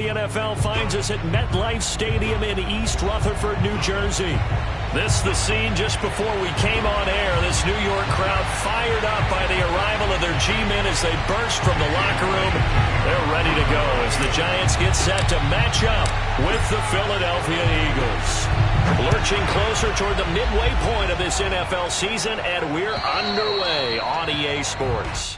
The NFL finds us at MetLife Stadium in East Rutherford, New Jersey. This the scene just before we came on air. This New York crowd fired up by the arrival of their G-men as they burst from the locker room. They're ready to go as the Giants get set to match up with the Philadelphia Eagles. Lurching closer toward the midway point of this NFL season, and we're underway on EA Sports.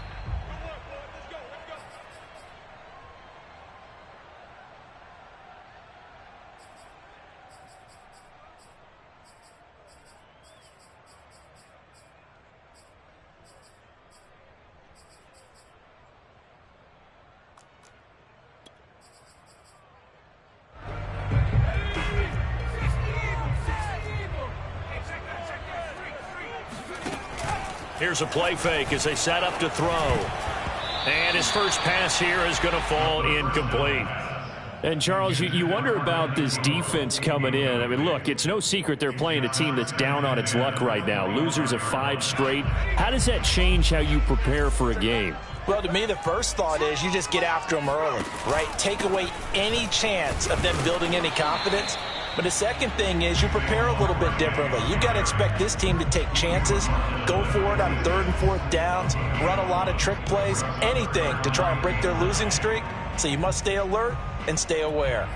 Here's a play fake as they set up to throw. And his first pass here is going to fall incomplete. And, Charles, you wonder about this defense coming in. I mean, look, it's no secret they're playing a team that's down on its luck right now. Losers of 5 straight. How does that change how you prepare for a game? Well, to me, the first thought is you just get after them early, right? Take away any chance of them building any confidence. But the second thing is you prepare a little bit differently. You've got to expect this team to take chances, go for it on 3rd and 4th downs, run a lot of trick plays, anything to try and break their losing streak. So you must stay alert and stay aware.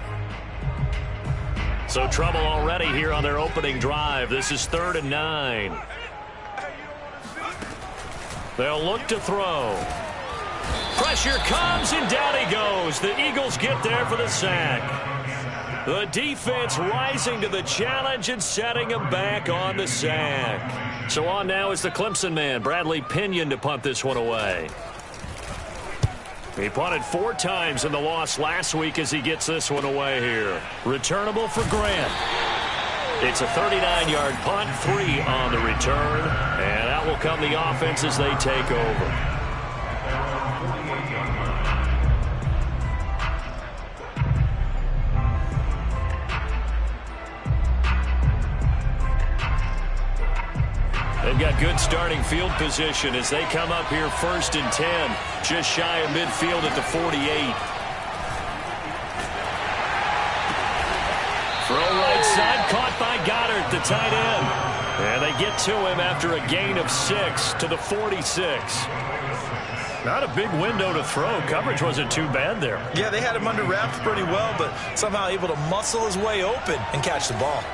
So trouble already here on their opening drive. This is 3rd and 9. They'll look to throw. Pressure comes, and down he goes. The Eagles get there for the sack. The defense rising to the challenge and setting him back on the sack. So on now is the Clemson man, Bradley Pinion, to punt this one away. He punted 4 times in the loss last week as he gets this one away here. Returnable for Grant. It's a 39-yard punt, 3 on the return, and that will come the offense as they take over. They've got good starting field position as they come up here 1st and 10, just shy of midfield at the 48. Throw right side, caught by Goddard, the tight end. And they get to him after a gain of 6 to the 46. Not a big window to throw. Coverage wasn't too bad there. Yeah, they had him under wraps pretty well, but somehow able to muscle his way open and catch the ball.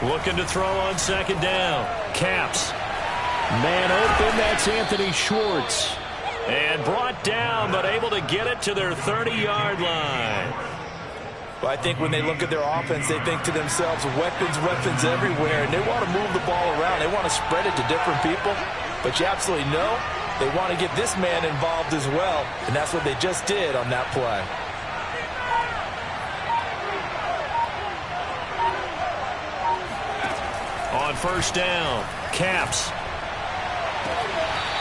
Looking to throw on 2nd down. Caps. Man open, that's Anthony Schwartz. And brought down, but able to get it to their 30-yard line. Well, I think when they look at their offense, they think to themselves, weapons everywhere, and they want to move the ball around. They want to spread it to different people. But you absolutely know they want to get this man involved as well, and that's what they just did on that play. On 1st down, Caps.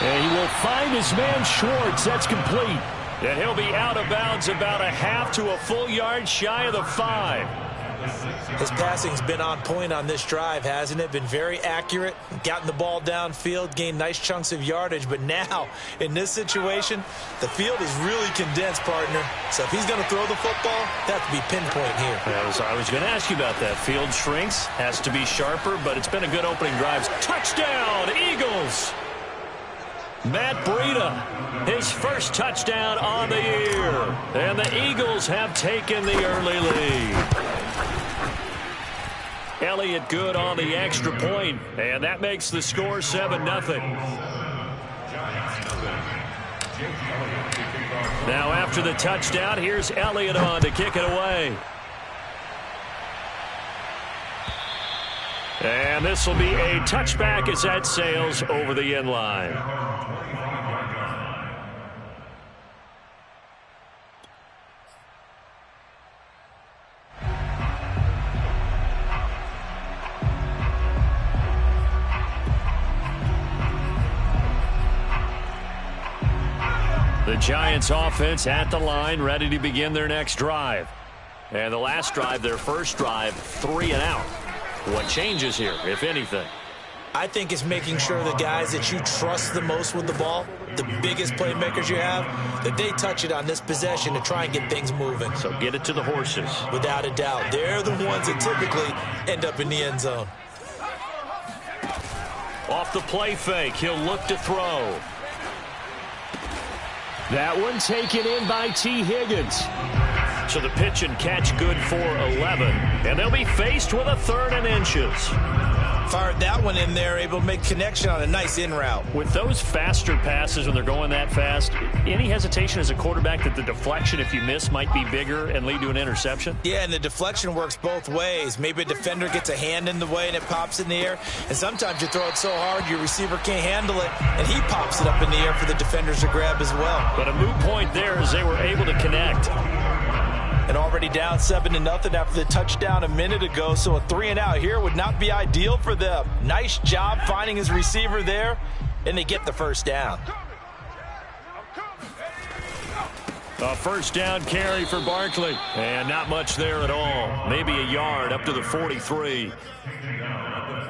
And he will find his man Schwartz. That's complete. And he'll be out of bounds about a half to a full yard shy of the 5. His passing's been on point on this drive, hasn't it? Been very accurate, gotten the ball downfield, gained nice chunks of yardage. But now, in this situation, the field is really condensed, partner. So if he's going to throw the football, that has to be pinpoint here. I was going to ask you about that. Field shrinks, has to be sharper, but it's been a good opening drive. Touchdown, Eagles! Matt Breida, his first touchdown on the year. And the Eagles have taken the early lead. Elliott good on the extra point, and that makes the score 7-0. Now after the touchdown, here's Elliott on to kick it away. And this will be a touchback as that sails over the end line. The Giants offense at the line, ready to begin their next drive. And the last drive, their first drive, 3 and out. What changes here, if anything? I think it's making sure the guys that you trust the most with the ball, the biggest playmakers you have, that they touch it on this possession to try and get things moving. So get it to the horses. Without a doubt. They're the ones that typically end up in the end zone. Off the play fake, he'll look to throw. That one taken in by T. Higgins. So the pitch and catch good for 11. And they'll be faced with a 3rd and inches. Fired that one in there, able to make connection on a nice in route. With those faster passes when they're going that fast, any hesitation as a quarterback that the deflection, if you miss, might be bigger and lead to an interception? Yeah, and the deflection works both ways. Maybe a defender gets a hand in the way and it pops in the air. And sometimes you throw it so hard your receiver can't handle it, and he pops it up in the air for the defenders to grab as well. But a moot point there as they were able to connect. And already down 7-0 after the touchdown a minute ago, so a 3-and-out here would not be ideal for them. Nice job finding his receiver there, and they get the first down. A first down carry for Barkley. And not much there at all. Maybe a yard up to the 43.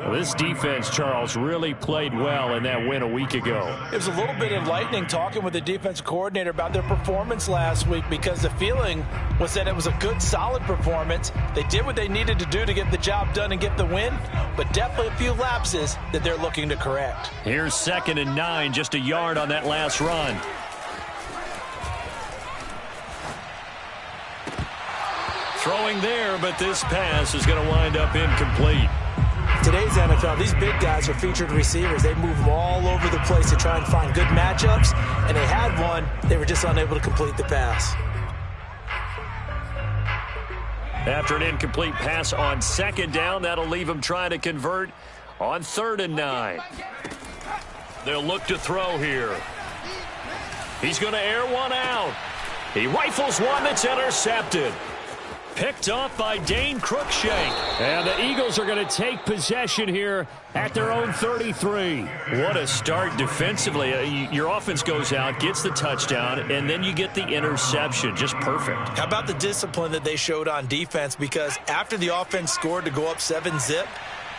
Well, this defense, Charles, really played well in that win a week ago. It was a little bit enlightening talking with the defensive coordinator about their performance last week, because the feeling was that it was a good, solid performance. They did what they needed to do to get the job done and get the win, but definitely a few lapses that they're looking to correct. Here's 2nd and 9, just a yard on that last run. Throwing there, but this pass is going to wind up incomplete. Today's NFL, these big guys are featured receivers. They move them all over the place to try and find good matchups, and they had one. They were just unable to complete the pass. After an incomplete pass on 2nd down, that'll leave them trying to convert on 3rd and 9. They'll look to throw here. He's going to air one out. He rifles one that's intercepted. Picked off by Dane Cruikshank. And the Eagles are going to take possession here at their own 33. What a start defensively. Your offense goes out, gets the touchdown, and then you get the interception. Just perfect. How about the discipline that they showed on defense? Because after the offense scored to go up 7-zip,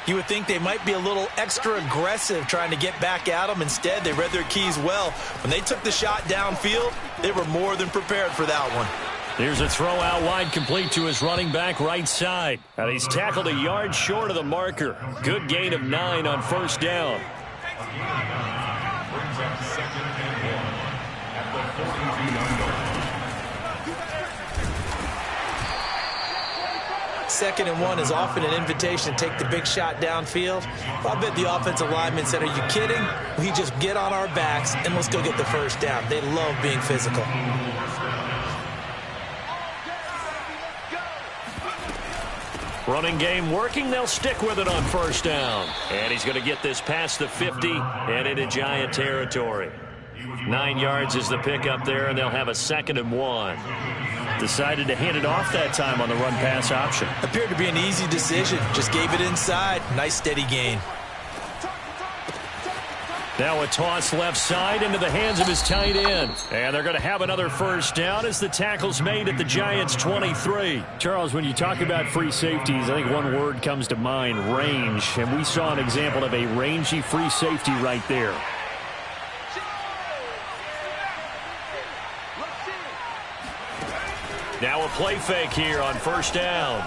you would think they might be a little extra aggressive trying to get back at them. Instead, they read their keys well. When they took the shot downfield, they were more than prepared for that one. Here's a throw out wide, complete to his running back right side. And he's tackled a yard short of the marker. Good gain of 9 on 1st down. Second and 1 is often an invitation to take the big shot downfield. I bet the offensive lineman said, are you kidding? We just get on our backs and let's go get the first down. They love being physical. Running game working. They'll stick with it on 1st down. And he's going to get this past the 50 and into Giant territory. 9 yards is the pickup there, and they'll have a 2nd and 1. Decided to hand it off that time on the run-pass option. Appeared to be an easy decision. Just gave it inside. Nice steady gain. Now a toss left side into the hands of his tight end. And they're going to have another first down as the tackle's made at the Giants' 23. Charles, when you talk about free safeties, I think one word comes to mind, range. And we saw an example of a rangy free safety right there. Now a play fake here on 1st down.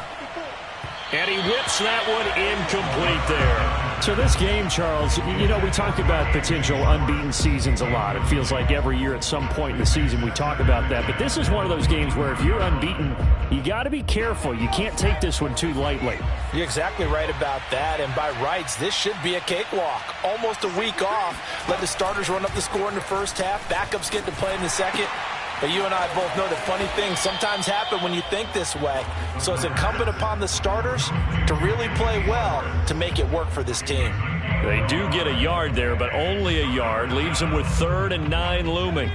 And he whips that one incomplete there. So this game, Charles, you know, we talk about potential unbeaten seasons a lot. It feels like every year at some point in the season we talk about that. But this is one of those games where if you're unbeaten, you got to be careful. You can't take this one too lightly. You're exactly right about that. And by rights, this should be a cakewalk. Almost a week off. Let the starters run up the score in the first half. Backups get to play in the second. But you and I both know that funny things sometimes happen when you think this way. So it's incumbent upon the starters to really play well to make it work for this team. They do get a yard there, but only a yard. Leaves them with 3rd and 9 looming.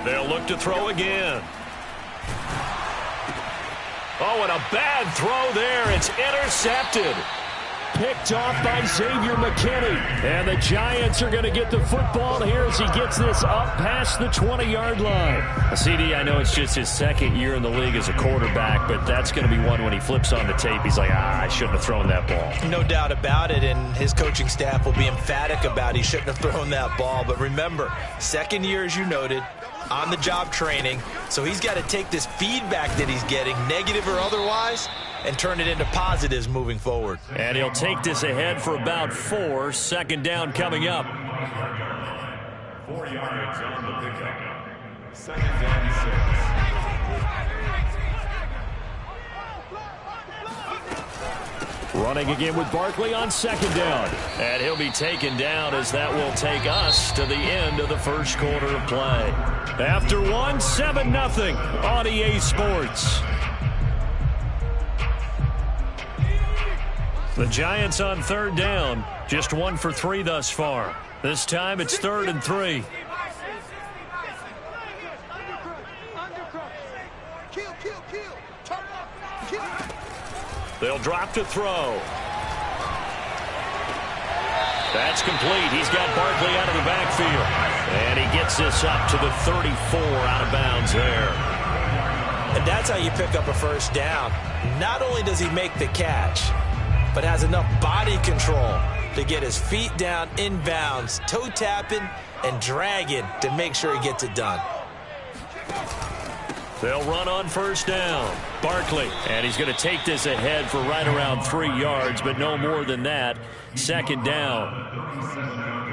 They'll look to throw again. Oh, and a bad throw there. It's intercepted. picked off by Xavier McKinney. And the Giants are going to get the football here as he gets this up past the 20-yard line. CD, I know it's just his second year in the league as a quarterback, but that's going to be one when he flips on the tape. He's like, I shouldn't have thrown that ball. No doubt about it, and his coaching staff will be emphatic about he shouldn't have thrown that ball. But remember, second year, as you noted, on-the-job training, so he's got to take this feedback that he's getting, negative or otherwise, and turn it into positives moving forward. And he'll take this ahead for about 4. Second down coming up. 4 yards on the pickup. Second down, 6. Running again with Barkley on second down. And he'll be taken down as that will take us to the end of the first quarter of play. After 1, 7-0 on EA Sports. The Giants on third down, just 1 for 3 thus far. This time it's 3rd and 3. They'll drop to throw. That's complete. He's got Barkley out of the backfield. And he gets this up to the 34 out of bounds there. And that's how you pick up a first down. Not only does he make the catch, but has enough body control to get his feet down inbounds, toe tapping and dragging to make sure he gets it done. They'll run on first down. Barkley, and he's going to take this ahead for right around 3 yards, but no more than that. Second down.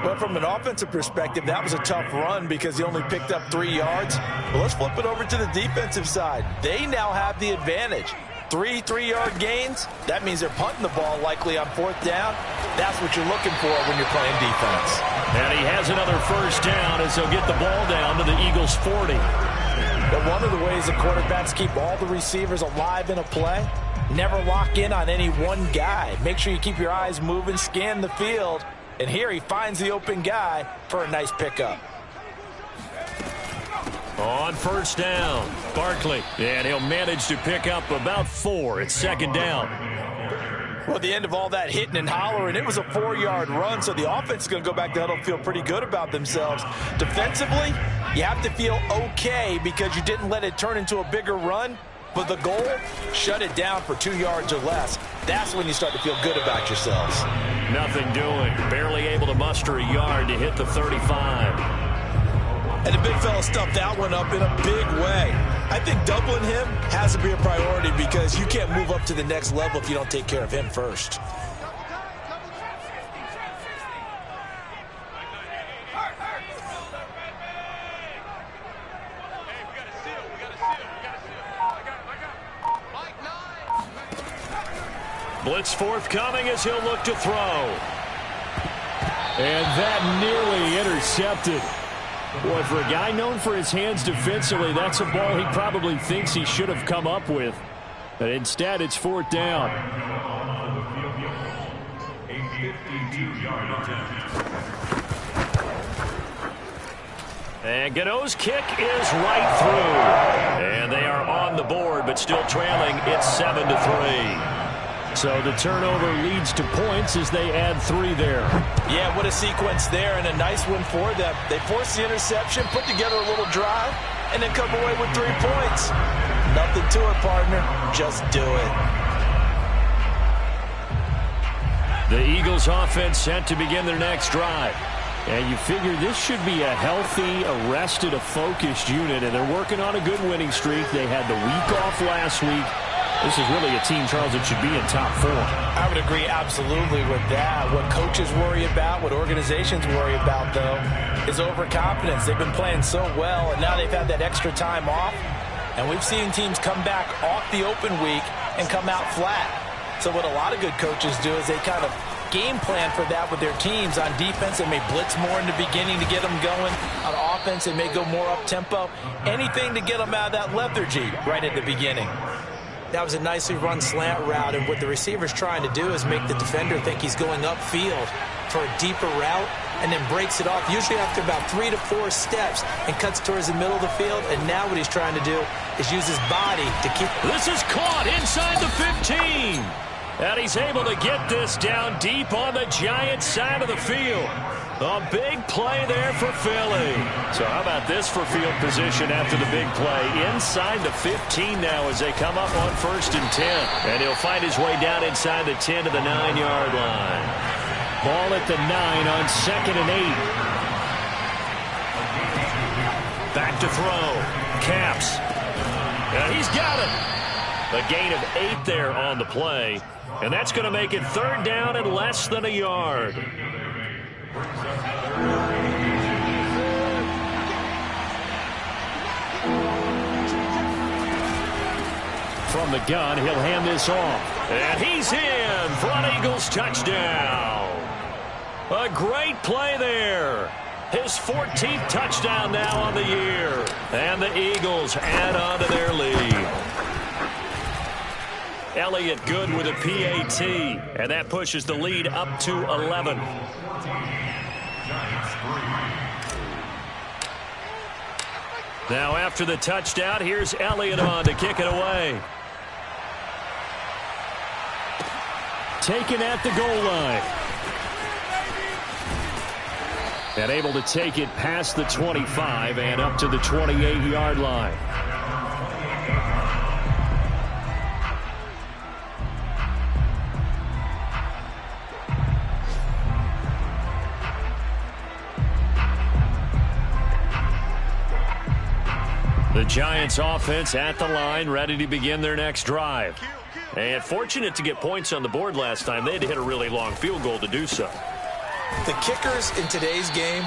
Well, from an offensive perspective, that was a tough run because he only picked up 3 yards. But let's flip it over to the defensive side. They now have the advantage. 3 3-yard gains, that means they're punting the ball likely on 4th down. That's what you're looking for when you're playing defense. And he has another first down as he'll get the ball down to the Eagles' 40. But one of the ways the quarterbacks keep all the receivers alive in a play, never lock in on any one guy. Make sure you keep your eyes moving, scan the field. And here he finds the open guy for a nice pickup. On first down, Barkley, and he'll manage to pick up about 4. It's second down. Well, at the end of all that hitting and hollering, it was a 4-yard run, so the offense is going to go back to huddle and feel pretty good about themselves. Defensively, you have to feel okay because you didn't let it turn into a bigger run, but the goal, shut it down for 2 yards or less. That's when you start to feel good about yourselves. Nothing doing, barely able to muster a yard to hit the 35. And the big fella stuffed that one up in a big way. I think doubling him has to be a priority because you can't move up to the next level if you don't take care of him first. Blitz forthcoming as he'll look to throw. And that nearly intercepted. Boy, for a guy known for his hands defensively, that's a ball he probably thinks he should have come up with. But instead, it's 4th down. A 52-yard attempt. And Gano's kick is right through. And they are on the board, but still trailing. It's 7-3. So the turnover leads to points as they add 3 there. Yeah, what a sequence there, and a nice one for them. They force the interception, put together a little drive, and then come away with 3 points. Nothing to it, partner. Just do it. The Eagles offense set to begin their next drive. And you figure this should be a healthy, arrested, a focused unit, and they're working on a good winning streak. They had the week off last week. This is really a team, Charles, that should be in top 4. I would agree absolutely with that. What coaches worry about, what organizations worry about, though, is overconfidence. They've been playing so well, and now they've had that extra time off. And we've seen teams come back off the open week and come out flat. So what a lot of good coaches do is they kind of game plan for that with their teams. On defense, they may blitz more in the beginning to get them going. On offense, they may go more up-tempo. Anything to get them out of that lethargy right at the beginning. That was a nicely run slant route, and what the receiver's trying to do is make the defender think he's going upfield for a deeper route and then breaks it off, usually after about 3 to 4 steps, and cuts towards the middle of the field. And now what he's trying to do is use his body to keep. This is caught inside the 15. And he's able to get this down deep on the Giants side of the field. A big play there for Philly. So how about this for field position after the big play? Inside the 15 now as they come up on 1st and 10. And he'll find his way down inside the 10 to the 9-yard line. Ball at the 9 on 2nd and 8. Back to throw. Capps. And he's got it. A gain of 8 there on the play. And that's going to make it 3rd down and less than a yard. From the gun, he'll hand this off. And he's in for an Eagles touchdown. A great play there. His 14th touchdown now on the year. And the Eagles add on to their lead. Elliott good with a PAT. And that pushes the lead up to 11. Now after the touchdown, here's Elliott on to kick it away. Taken at the goal line. And able to take it past the 25 and up to the 28-yard line. The Giants offense at the line, ready to begin their next drive. And fortunate to get points on the board last time. They had to hit a really long field goal to do so. The kickers in today's game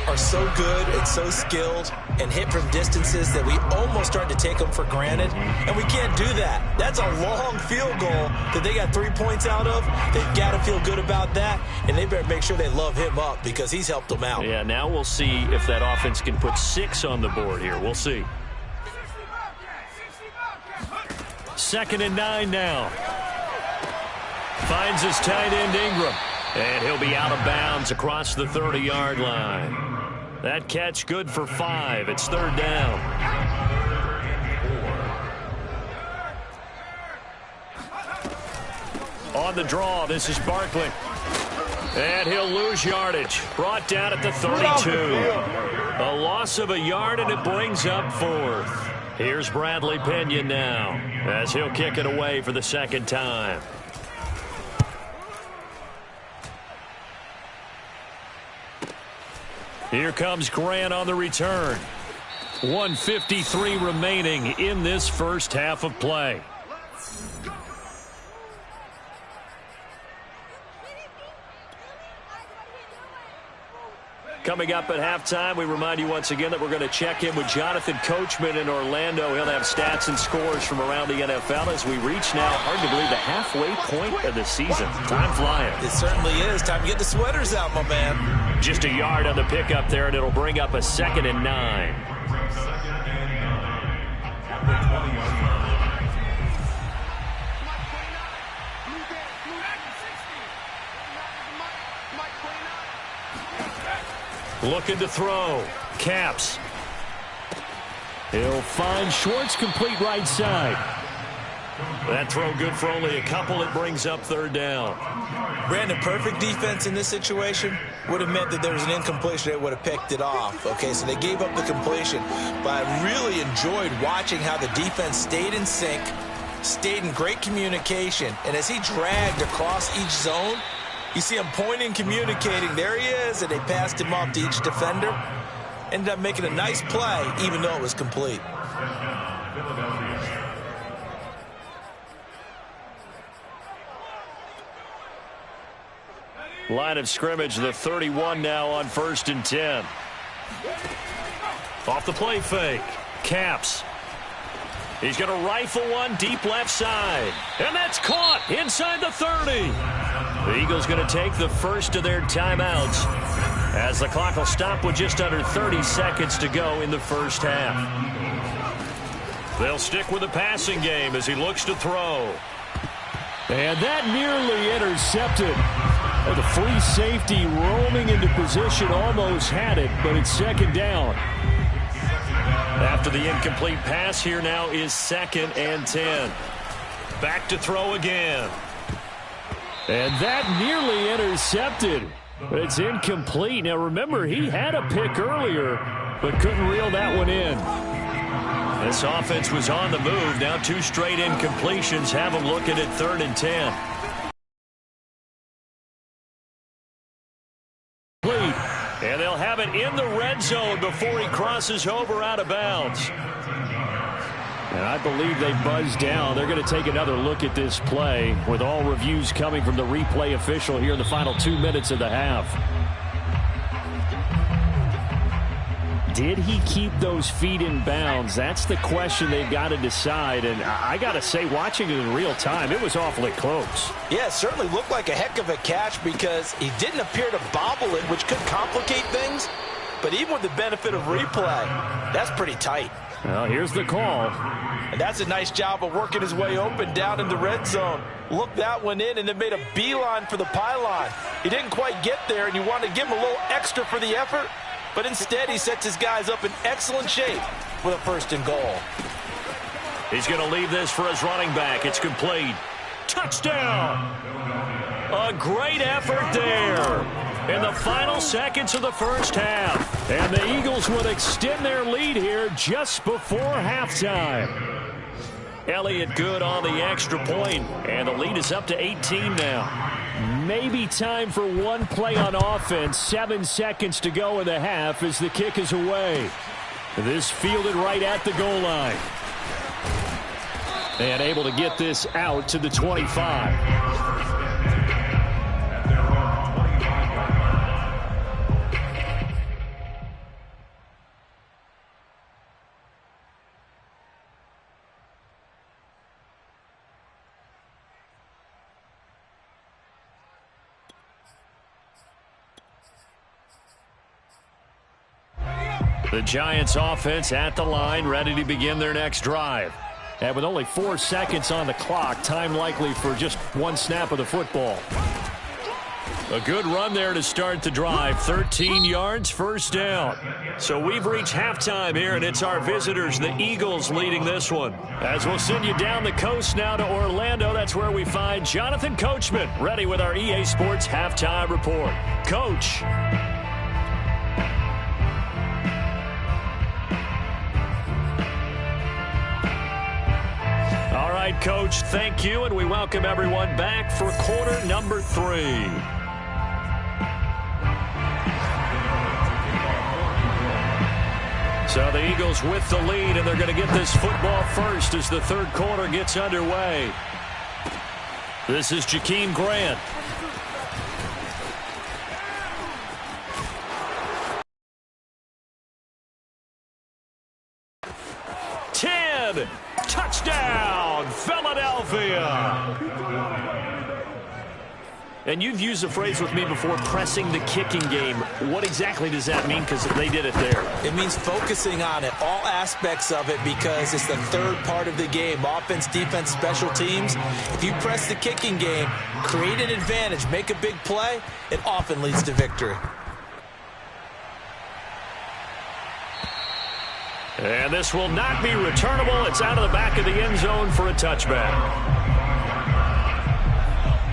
are so good and so skilled and hit from distances that we almost start to take them for granted. And we can't do that. That's a long field goal that they got 3 points out of. They've got to feel good about that. And they better make sure they love him up because he's helped them out. Yeah, now we'll see if that offense can put 6 on the board here. We'll see. 2nd and 9 now. Finds his tight end Ingram. And he'll be out of bounds across the 30-yard line. That catch good for 5. It's 3rd down. On the draw, this is Barkley. And he'll lose yardage. Brought down at the 32. A loss of a yard, and it brings up 4th. Here's Bradley Pinion now as he'll kick it away for the 2nd time. Here comes Grant on the return. 1:53 remaining in this first half of play. Coming up at halftime, we remind you once again that we're going to check in with Jonathan Coachman in Orlando. He'll have stats and scores from around the NFL as we reach now, hard to believe, the halfway point of the season. Time flying. It certainly is. Time to get the sweaters out, my man. Just a yard on the pickup there, and it'll bring up a 2nd and 9. Looking to throw. Capps. He'll find Schwartz complete right side. That throw good for only a couple. It brings up 3rd down. Brandon, perfect defense in this situation would have meant that there was an incompletion that would have picked it off. Okay, so they gave up the completion. But I really enjoyed watching how the defense stayed in sync, stayed in great communication. And as he dragged across each zone, you see him pointing, communicating. There he is, and they passed him off to each defender. Ended up making a nice play, even though it was complete. Line of scrimmage, the 31 now on 1st and 10. Off the play fake. Capps. He's going to rifle one deep left side. And that's caught inside the 30. The Eagles going to take the first of their timeouts as the clock will stop with just under 30 seconds to go in the first half. They'll stick with the passing game as he looks to throw. And that nearly intercepted. The free safety roaming into position almost had it, but it's 2nd down. After the incomplete pass, here now is 2nd and 10. Back to throw again. And that nearly intercepted. But it's incomplete. Now, remember, he had a pick earlier, but couldn't reel that one in. This offense was on the move. Now 2 straight incompletions have them looking at 3rd and 10. And they'll have it in the red zone before he crosses over out of bounds. And I believe they buzzed down. They're going to take another look at this play with all reviews coming from the replay official here in the final 2 minutes of the half. Did he keep those feet in bounds? That's the question they've got to decide. And I got to say, watching it in real time, it was awfully close. Yeah, it certainly looked like a heck of a catch because he didn't appear to bobble it, which could complicate things. But even with the benefit of replay, that's pretty tight. Well, here's the call. And that's a nice job of working his way open down in the red zone. Looked that one in and then made a beeline for the pylon. He didn't quite get there, and you wanted to give him a little extra for the effort. But instead, he sets his guys up in excellent shape with a 1st and goal. He's going to leave this for his running back. It's complete. Touchdown! A great effort there in the final seconds of the first half. And the Eagles would extend their lead here just before halftime. Elliott good on the extra point, and the lead is up to 18 now. Maybe time for one play on offense. 7 seconds to go in the half as the kick is away. This fielded right at the goal line. And able to get this out to the 25. The Giants offense at the line, ready to begin their next drive. And with only 4 seconds on the clock, time likely for just 1 snap of the football. A good run there to start the drive. 13 yards, 1st down. So we've reached halftime here, and it's our visitors, the Eagles, leading this one. As we'll send you down the coast now to Orlando, that's where we find Jonathan Coachman, ready with our EA Sports Halftime Report. Coach. All right, Coach, thank you, and we welcome everyone back for quarter number 3. So the Eagles with the lead, and they're going to get this football first as the 3rd quarter gets underway. This is Jakeem Grant. Touchdown, Philadelphia. And you've used the phrase with me before, pressing the kicking game. What exactly does that mean? Because they did it there. It means focusing on it, all aspects of it, because it's the 3rd part of the game. Offense, defense, special teams. If you press the kicking game, create an advantage, make a big play, it often leads to victory. And this will not be returnable. It's out of the back of the end zone for a touchback.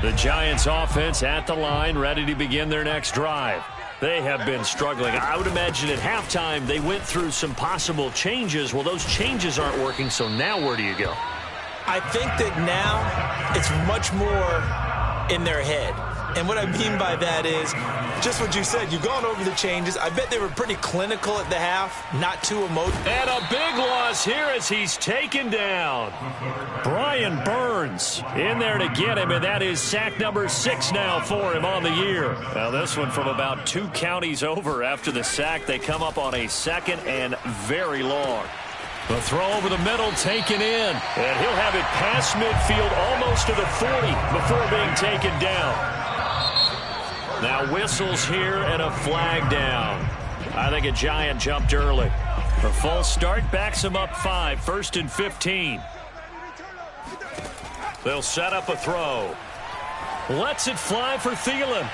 The Giants offense at the line, ready to begin their next drive. They have been struggling. I would imagine at halftime they went through some possible changes. Well, those changes aren't working, so now where do you go? I think that now it's much more in their head. And what I mean by that is just what you said. You've gone over the changes. I bet they were pretty clinical at the half, not too emotional. And a big loss here as he's taken down. Brian Burns in there to get him, and that is sack number 6 now for him on the year. Now this one from about 2 counties over after the sack. They come up on a 2nd and very long. The throw over the middle taken in, and he'll have it past midfield almost to the 40 before being taken down. Now whistles here and a flag down. I think a Giant jumped early. The full start backs him up 5, 1st and 15. They'll set up a throw. Lets it fly for Thielen.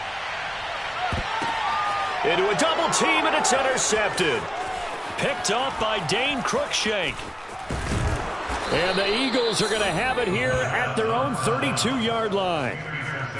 Into a double team, and it's intercepted. Picked off by Dane Cruikshank. And the Eagles are going to have it here at their own 32-yard line.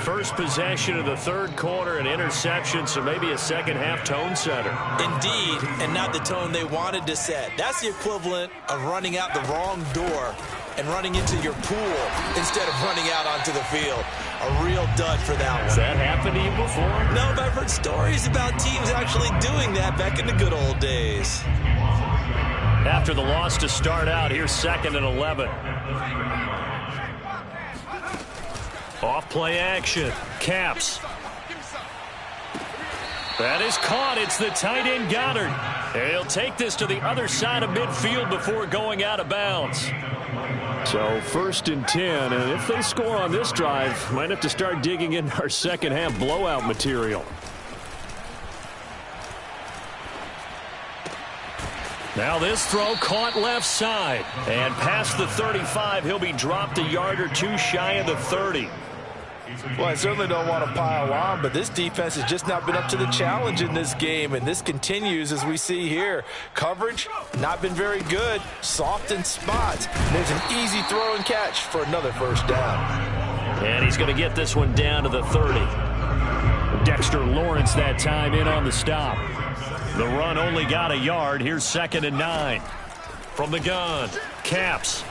First possession of the third quarter, an interception, so maybe a second-half tone setter. Indeed, and not the tone they wanted to set. That's the equivalent of running out the wrong door and running into your pool instead of running out onto the field. A real dud for that one. Has that happened to you before? No, but I've heard stories about teams actually doing that back in the good old days. After the loss to start out, here's 2nd and 11. Off play action. Capps. That is caught. It's the tight end Goddard. And he'll take this to the other side of midfield before going out of bounds. So 1st and 10, and if they score on this drive, might have to start digging in our second-half blowout material. Now this throw caught left side. And past the 35, he'll be dropped a yard or two shy of the 30. Well, I certainly don't want to pile on, but this defense has just not been up to the challenge in this game, and this continues as we see here. Coverage, not been very good, soft in spots. There's an easy throw and catch for another first down. And he's going to get this one down to the 30. Dexter Lawrence that time in on the stop. The run only got a yard. Here's 2nd and 9. From the gun, Capps.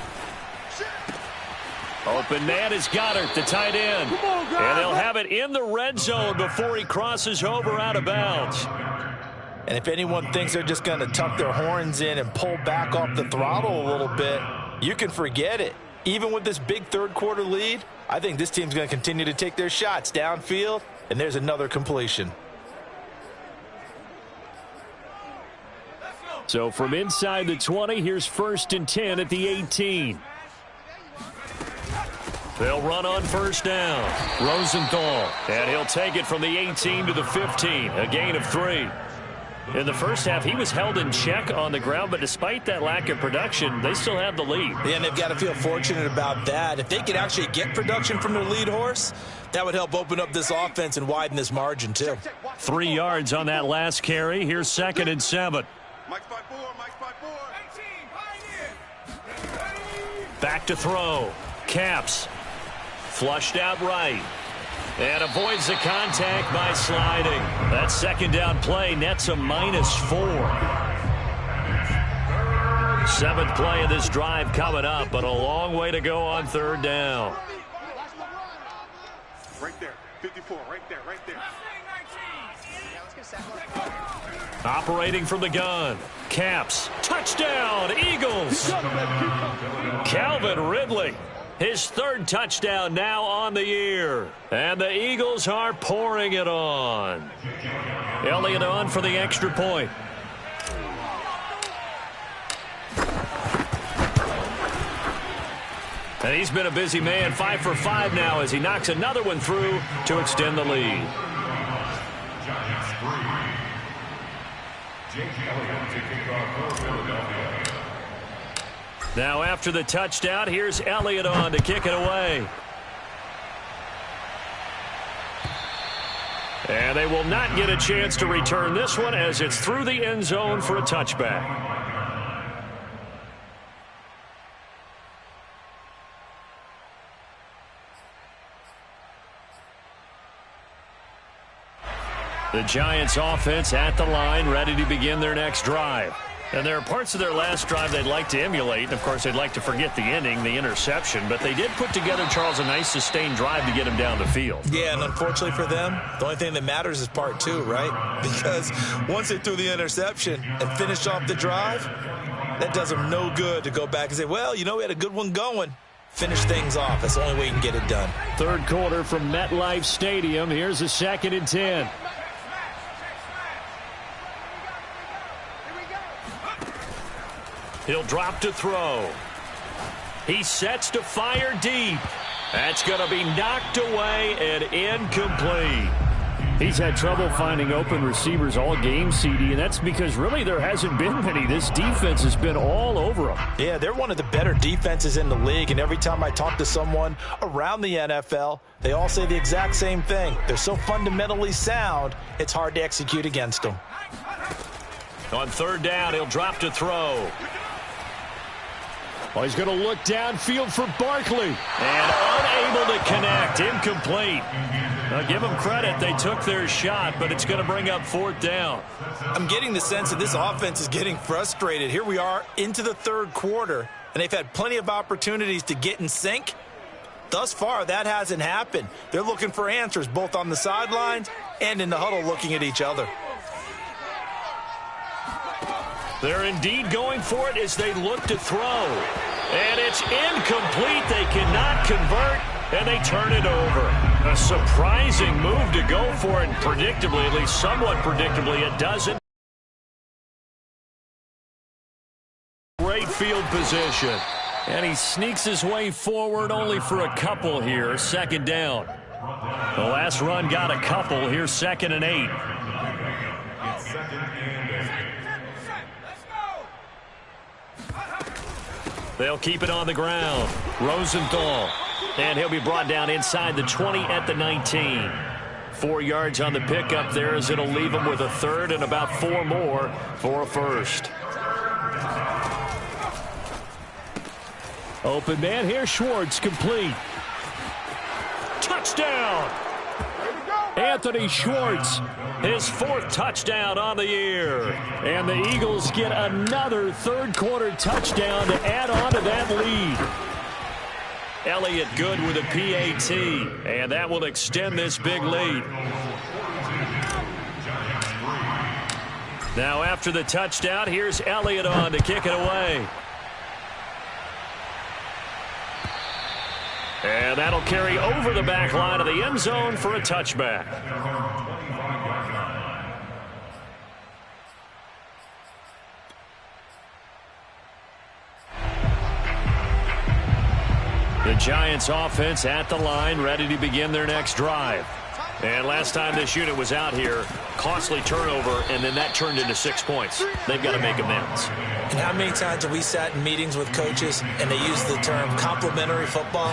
Open man is Goddard, the tight end. And they'll have it in the red zone before he crosses over out of bounds. And if anyone thinks they're just going to tuck their horns in and pull back off the throttle a little bit, you can forget it. Even with this big third quarter lead, I think this team's going to continue to take their shots downfield, and there's another completion. So from inside the 20, here's 1st and 10 at the 18. They'll run on first down. Rosenthal. And he'll take it from the 18 to the 15. A gain of 3. In the first half, he was held in check on the ground, but despite that lack of production, they still have the lead. Yeah, and they've got to feel fortunate about that. If they could actually get production from their lead horse, that would help open up this offense and widen this margin, too. 3 yards on that last carry. Here's 2nd and 7. Back to throw. Capps. Flushed out right. And avoids the contact by sliding. That second down play nets a -4. 7th play of this drive coming up, but a long way to go on 3rd down. Right there, 54, right there. Operating from the gun. Capps. Touchdown, Eagles. Calvin Ridley. His 3rd touchdown now on the year. And the Eagles are pouring it on. Elliott on for the extra point. And he's been a busy man, 5 for 5 now as he knocks another one through to extend the lead. Giants 3. Jake Elliott to kick off for Philadelphia. Now after the touchdown, here's Elliott on to kick it away. And they will not get a chance to return this one as it's through the end zone for a touchback. The Giants offense at the line, ready to begin their next drive. And there are parts of their last drive they'd like to emulate. And of course, they'd like to forget the ending, the interception. But they did put together, Charles, a nice sustained drive to get him down the field. Yeah, and unfortunately for them, the only thing that matters is part 2, right? Because once they threw the interception and finished off the drive, that does them no good to go back and say, well, you know, we had a good one going. Finish things off. That's the only way you can get it done. 3rd quarter from MetLife Stadium. Here's a 2nd and 10. He'll drop to throw. He sets to fire deep. That's going to be knocked away and incomplete. He's had trouble finding open receivers all game, CD, and that's because really there hasn't been many. This defense has been all over him. Yeah, they're one of the better defenses in the league, and every time I talk to someone around the NFL, they all say the exact same thing. They're so fundamentally sound, it's hard to execute against them. On 3rd down, he'll drop to throw. Oh, he's going to look downfield for Barkley. And unable to connect. Incomplete. Now, give them credit. They took their shot, but it's going to bring up 4th down. I'm getting the sense that this offense is getting frustrated. Here we are into the 3rd quarter, and they've had plenty of opportunities to get in sync. Thus far, that hasn't happened. They're looking for answers both on the sidelines and in the huddle looking at each other. They're indeed going for it as they look to throw. And it's incomplete. They cannot convert, and they turn it over. A surprising move to go for it, and predictably, at least somewhat predictably, it doesn't. Great field position. And he sneaks his way forward only for a couple here. 2nd down. The last run got a couple. Here's 2nd and 8. They'll keep it on the ground. Rosenthal. And he'll be brought down inside the 20 at the 19. 4 yards on the pickup there as it'll leave him with a 3rd and about 4 more for a 1st. Open man here, Schwartz, complete. Touchdown! Anthony Schwartz. His 4th touchdown on the year. And the Eagles get another 3rd quarter touchdown to add on to that lead. Elliott good with a PAT, and that will extend this big lead. Now after the touchdown, here's Elliott on to kick it away. And that'll carry over the back line of the end zone for a touchback. The Giants offense at the line, ready to begin their next drive. And last time this unit was out here, costly turnover, and then that turned into 6 points. They've got to make amends. And how many times have we sat in meetings with coaches and they use the term complementary football?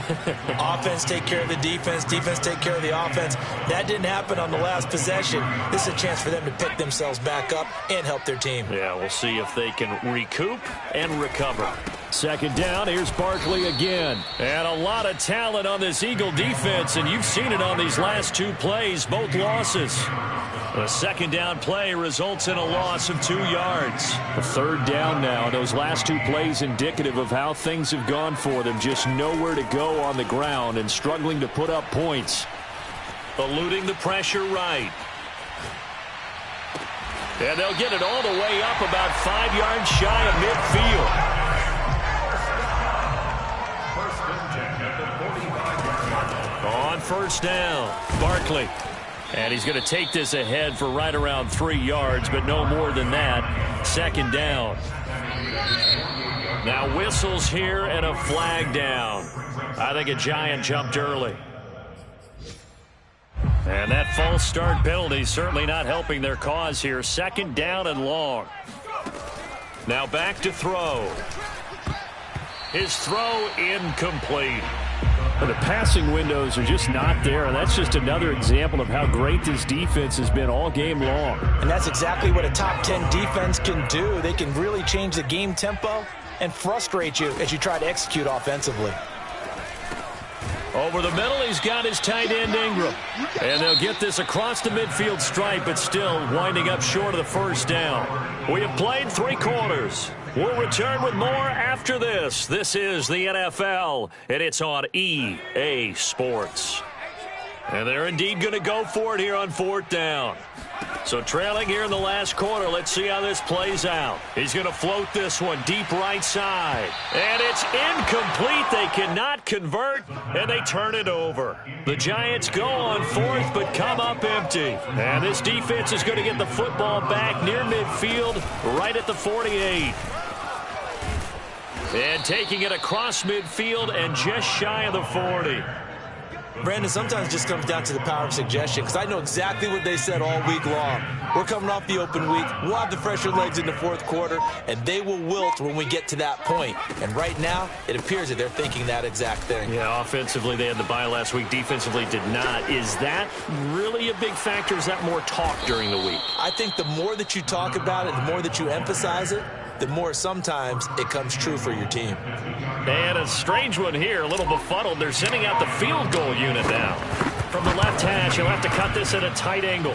Offense take care of the defense, defense take care of the offense. That didn't happen on the last possession. This is a chance for them to pick themselves back up and help their team. Yeah, we'll see if they can recoup and recover. 2nd down, here's Barkley again. And a lot of talent on this Eagle defense, and you've seen it on these last 2 plays, both losses. The 2nd down play results in a loss of 2 yards. A 3rd down now. Those last 2 plays indicative of how things have gone for them. Just nowhere to go on the ground and struggling to put up points. Eluding the pressure right. And they'll get it all the way up about 5 yards shy of midfield. On 1st down, Barkley. And he's going to take this ahead for right around 3 yards, but no more than that. 2nd down. Now whistles here and a flag down. I think a Giant jumped early. And that false start penalty certainly not helping their cause here. 2nd down and long. Now back to throw. His throw incomplete. The passing windows are just not there, and that's just another example of how great this defense has been all game long. And that's exactly what a top 10 defense can do. They can really change the game tempo and frustrate you as you try to execute offensively. Over the middle, he's got his tight end Ingram. And they'll get this across the midfield stripe, but still winding up short of the 1st down. We have played 3 quarters. We'll return with more after this. This is the NFL, and it's on EA Sports. And they're indeed going to go for it here on 4th down. So trailing here in the last quarter, let's see how this plays out. He's going to float this one deep right side. And it's incomplete. They cannot convert, and they turn it over. The Giants go on 4th, but come up empty. And this defense is going to get the football back near midfield, right at the 48. And taking it across midfield and just shy of the 40. Brandon, sometimes it just comes down to the power of suggestion, because I know exactly what they said all week long. We're coming off the open week. We'll have the fresher legs in the 4th quarter, and they will wilt when we get to that point. And right now, it appears that they're thinking that exact thing. Yeah, offensively, they had the bye last week. Defensively, did not. Is that really a big factor? Is that more talk during the week? I think the more that you talk about it, the more that you emphasize it, the more sometimes it comes true for your team. And a strange one here, a little befuddled. They're sending out the field goal unit now. From the left hash, he'll have to cut this at a tight angle.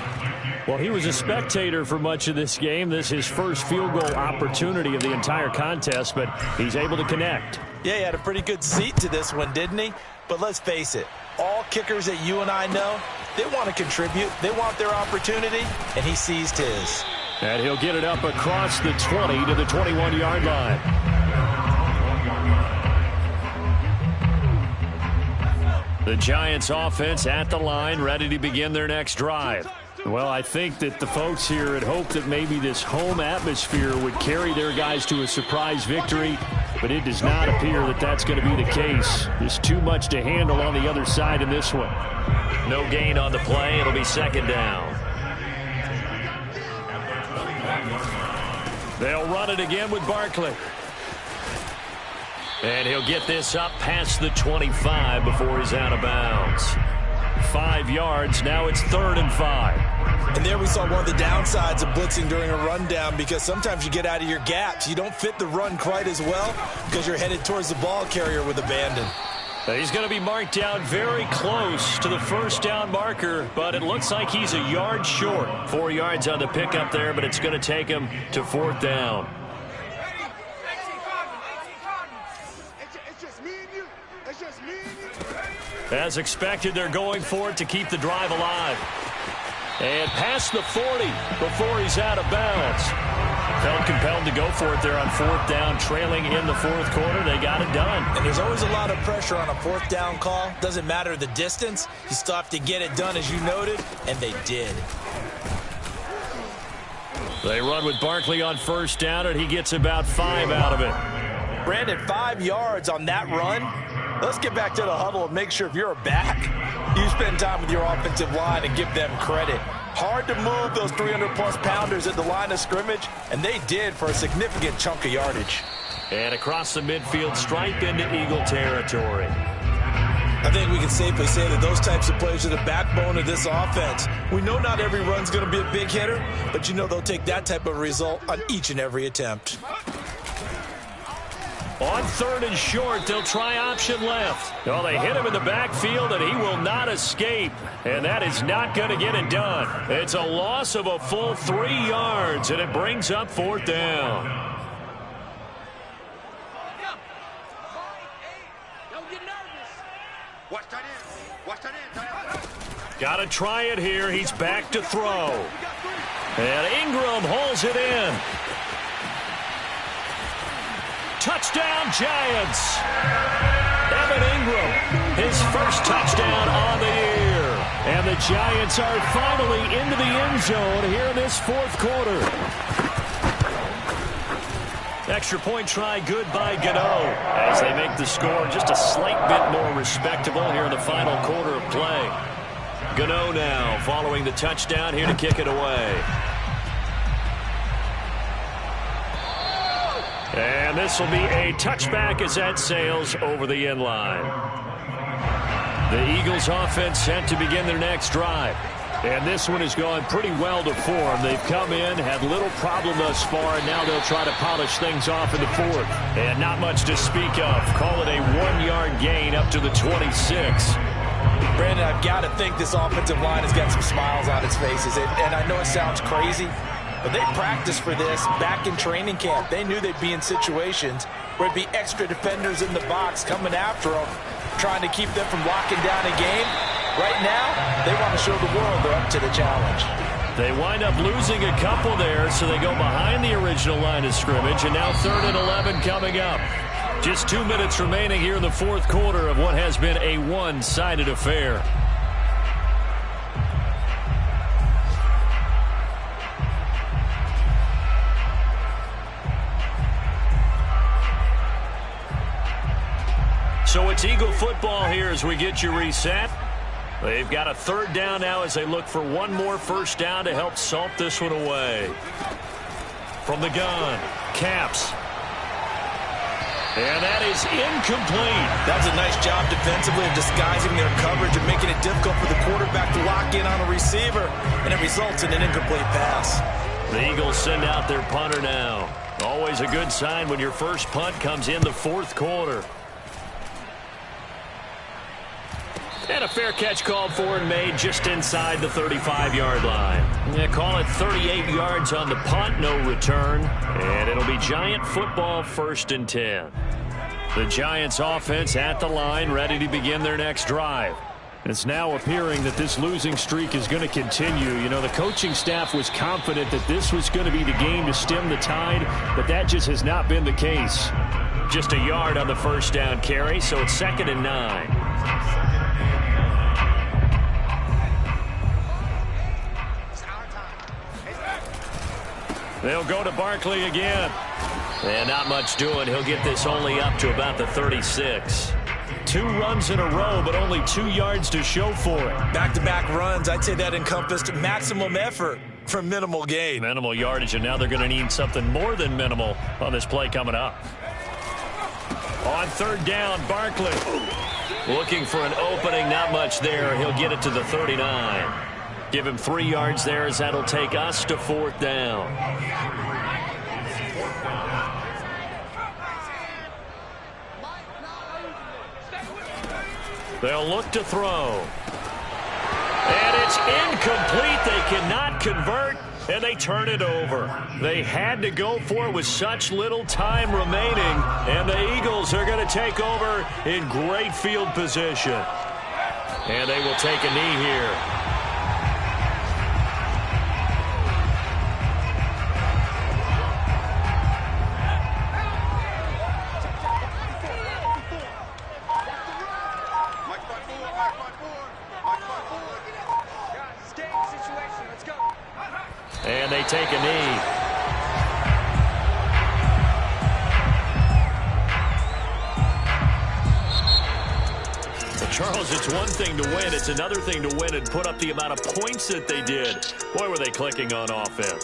Well, he was a spectator for much of this game. This is his first field goal opportunity of the entire contest, but he's able to connect. Yeah, he had a pretty good seat to this one, didn't he? But let's face it, all kickers that you and I know, they want to contribute. They want their opportunity, and he seized his. And he'll get it up across the 20 to the 21-yard line. The Giants offense at the line, ready to begin their next drive. Well, I think that the folks here had hoped that maybe this home atmosphere would carry their guys to a surprise victory, but it does not appear that that's going to be the case. There's too much to handle on the other side in this one. No gain on the play. It'll be second down. They'll run it again with Barkley. And he'll get this up past the 25 before he's out of bounds. 5 yards. Now it's 3rd and 5. And there we saw one of the downsides of blitzing during a rundown, because sometimes you get out of your gaps. You don't fit the run quite as well because you're headed towards the ball carrier with abandon. He's going to be marked down very close to the first down marker, but it looks like he's a yard short. 4 yards on the pickup there, but it's going to take him to 4th down. As expected, they're going for it to keep the drive alive. And past the 40 before he's out of bounds. Felt compelled to go for it there on 4th down, trailing in the 4th quarter. They got it done. And there's always a lot of pressure on a 4th down call. Doesn't matter the distance. You still have to get it done, as you noted, and they did. They run with Barkley on 1st down, and he gets about 5 out of it. Brandon, 5 yards on that run. Let's get back to the huddle and make sure if you're a back, you spend time with your offensive line and give them credit. Hard to move those 300-plus pounders at the line of scrimmage, and they did for a significant chunk of yardage. And across the midfield stripe into Eagle territory. I think we can safely say that those types of plays are the backbone of this offense. We know not every run's going to be a big hitter, but you know they'll take that type of result on each and every attempt. On 3rd and short, they'll try option left. Well, they hit him in the backfield, and he will not escape. And that is not going to get it done. It's a loss of a full 3 yards, and it brings up 4th down. Got to try it here. He's back to throw. And Ingram hauls it in. Touchdown, Giants. Evan Ingram, his first touchdown on the year. And the Giants are finally into the end zone here in this 4th quarter. Extra point try good by Gano as they make the score just a slight bit more respectable here in the final quarter of play. Gano now following the touchdown here to kick it away. And this will be a touchback as that sails over the end line. The Eagles offense set to begin their next drive. And this one has gone pretty well to form. They've come in, had little problem thus far, and now they'll try to polish things off in the 4th. And not much to speak of. Call it a 1-yard gain up to the 26. Brandon, I've got to think this offensive line has got some smiles on its faces. And I know it sounds crazy, but they practiced for this back in training camp. They knew they'd be in situations where it'd be extra defenders in the box coming after them, trying to keep them from locking down a game. Right now, they want to show the world they're up to the challenge. They wind up losing a couple there, so they go behind the original line of scrimmage, and now 3rd and 11 coming up. Just 2 minutes remaining here in the 4th quarter of what has been a one-sided affair. So it's Eagle football here as we get you reset. They've got a 3rd down now as they look for one more first down to help salt this one away. From the gun, Capps. And that is incomplete. That was a nice job defensively of disguising their coverage and making it difficult for the quarterback to lock in on a receiver, and it results in an incomplete pass. The Eagles send out their punter now. Always a good sign when your first punt comes in the fourth quarter. And a fair catch called for and made just inside the 35-yard line. They call it 38 yards on the punt, no return. And it'll be Giant football, 1st and 10. The Giants offense at the line, ready to begin their next drive. It's now appearing that this losing streak is going to continue. You know, the coaching staff was confident that this was going to be the game to stem the tide, but that just has not been the case. Just a yard on the first down carry, so it's 2nd and 9. They'll go to Barkley again. And not much doing. He'll get this only up to about the 36. 2 runs in a row, but only 2 yards to show for it. Back-to-back runs, I'd say that encompassed maximum effort for minimal gain. Minimal yardage, and now they're going to need something more than minimal on this play coming up. On 3rd down, Barkley. Looking for an opening, not much there. He'll get it to the 39. Give him 3 yards there as that'll take us to 4th down. They'll look to throw. And it's incomplete. They cannot convert, and they turn it over. They had to go for it with such little time remaining, and the Eagles are going to take over in great field position. And they will take a knee here. And they take a knee. Well, Charles, it's one thing to win. It's another thing to win and put up the amount of points that they did. Boy, were they clicking on offense.